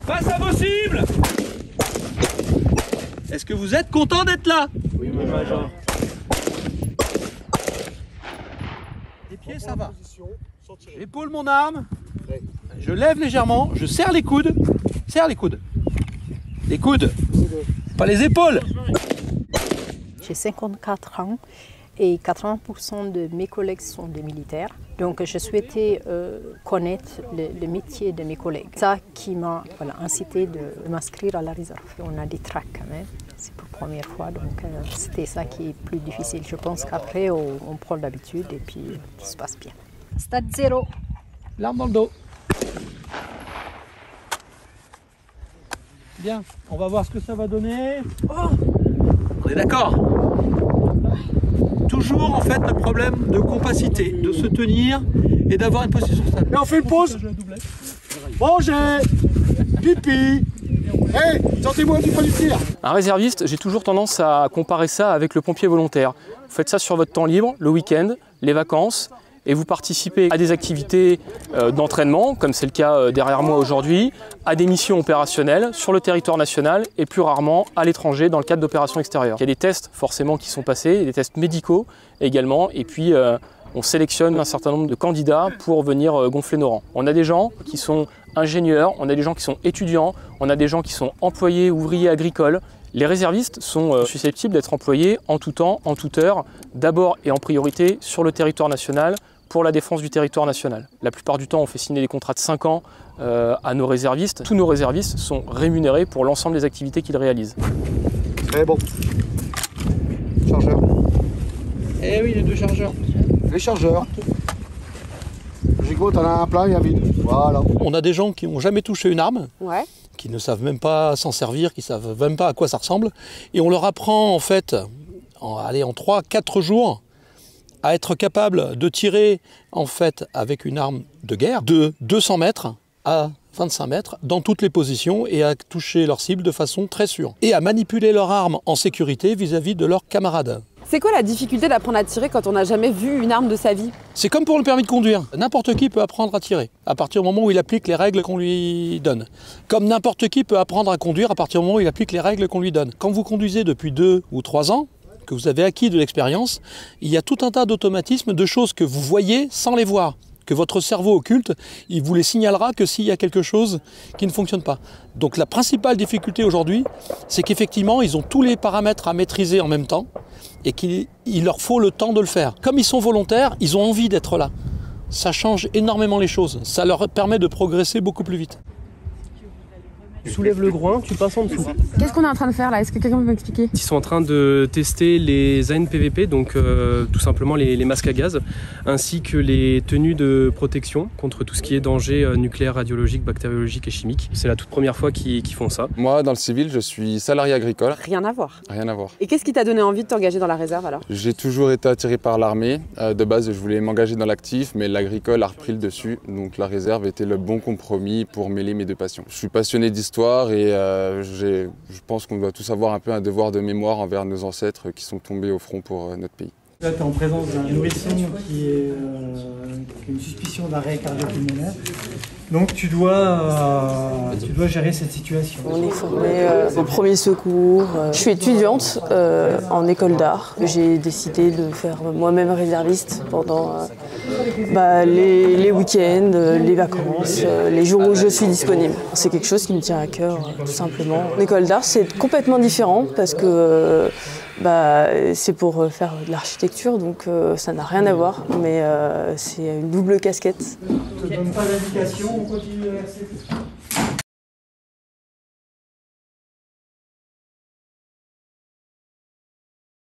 Face à vos cibles! Est-ce que vous êtes content d'être là? Oui, mon major. Les pieds, ça va. J'épaule mon arme. Je lève légèrement. Je serre les coudes. Serre les coudes. Les coudes. Pas les épaules. J'ai 54 ans et 80% de mes collègues sont des militaires. Donc je souhaitais connaître le métier de mes collègues. C'est ça qui m'a incité de m'inscrire à la réserve. On a des tracts quand même, c'est pour la première fois, donc c'était ça qui est plus difficile. Je pense qu'après on prend l'habitude et puis tout se passe bien. Stade 0. L'arme dans le dos. Bien, on va voir ce que ça va donner. Oh, on est d'accord? Toujours en fait le problème de compacité, de se tenir et d'avoir une position stable. Et on fait une pause. Manger, pipi. Hey, sortez-moi du point du tir. Un réserviste, j'ai toujours tendance à comparer ça avec le pompier volontaire. Vous faites ça sur votre temps libre, le week-end, les vacances, et vous participez à des activités d'entraînement, comme c'est le cas derrière moi aujourd'hui, à des missions opérationnelles sur le territoire national et plus rarement à l'étranger dans le cadre d'opérations extérieures. Il y a des tests forcément qui sont passés, des tests médicaux également, et puis on sélectionne un certain nombre de candidats pour venir gonfler nos rangs. On a des gens qui sont ingénieurs, on a des gens qui sont étudiants, on a des gens qui sont employés, ouvriers agricoles. Les réservistes sont susceptibles d'être employés en tout temps, en toute heure, d'abord et en priorité sur le territoire national, pour la défense du territoire national. La plupart du temps, on fait signer des contrats de 5 ans à nos réservistes. Tous nos réservistes sont rémunérés pour l'ensemble des activités qu'ils réalisent. Très bon. Chargeur. Eh oui, les deux chargeurs. Les chargeurs. Gigot, t'en as un plein et un vide. Voilà. On a des gens qui n'ont jamais touché une arme, Ouais. qui ne savent même pas s'en servir, qui ne savent même pas à quoi ça ressemble. Et on leur apprend en fait, en 3-4 jours, à être capable de tirer en fait avec une arme de guerre de 200 mètres à 25 mètres dans toutes les positions et à toucher leur cible de façon très sûre. Et à manipuler leur arme en sécurité vis-à-vis de leurs camarades. C'est quoi la difficulté d'apprendre à tirer quand on n'a jamais vu une arme de sa vie? C'est comme pour le permis de conduire. N'importe qui peut apprendre à tirer à partir du moment où il applique les règles qu'on lui donne. Comme n'importe qui peut apprendre à conduire à partir du moment où il applique les règles qu'on lui donne. Quand vous conduisez depuis 2 ou 3 ans, que vous avez acquis de l'expérience, il y a tout un tas d'automatismes, de choses que vous voyez sans les voir, que votre cerveau occulte, il vous les signalera que s'il y a quelque chose qui ne fonctionne pas. Donc la principale difficulté aujourd'hui, c'est qu'effectivement, ils ont tous les paramètres à maîtriser en même temps et qu'il leur faut le temps de le faire. Comme ils sont volontaires, ils ont envie d'être là. Ça change énormément les choses, ça leur permet de progresser beaucoup plus vite. Soulève le groin, tu passes en dessous. Qu'est-ce qu'on est en train de faire là? Est-ce que quelqu'un peut m'expliquer? Ils sont en train de tester les ANPVP, donc tout simplement les masques à gaz, ainsi que les tenues de protection contre tout ce qui est danger nucléaire, radiologique, bactériologique et chimique. C'est la toute première fois qu'ils font ça. Moi, dans le civil, je suis salarié agricole. Rien à voir. Rien à voir. Et qu'est-ce qui t'a donné envie de t'engager dans la réserve alors? J'ai toujours été attiré par l'armée. De base, je voulais m'engager dans l'actif, mais l'agricole a repris le dessus. Donc la réserve était le bon compromis pour mêler mes deux passions. Je suis passionné d'histoire et je pense qu'on doit tous avoir un peu un devoir de mémoire envers nos ancêtres qui sont tombés au front pour notre pays. Là, tu es en présence d'un nourrisson qui a une suspicion d'arrêt cardio-pulmonaire. Donc tu dois gérer cette situation. On est formé au premier secours. Je suis étudiante en école d'art. J'ai décidé de faire moi-même réserviste pendant les week-ends, les vacances, les jours où je suis disponible. C'est quelque chose qui me tient à cœur, tout simplement. L'école d'art, c'est complètement différent parce que c'est pour faire de l'architecture, donc ça n'a rien à voir, mais c'est une double casquette. Je ne te donne pas d'indication, on continue à verser.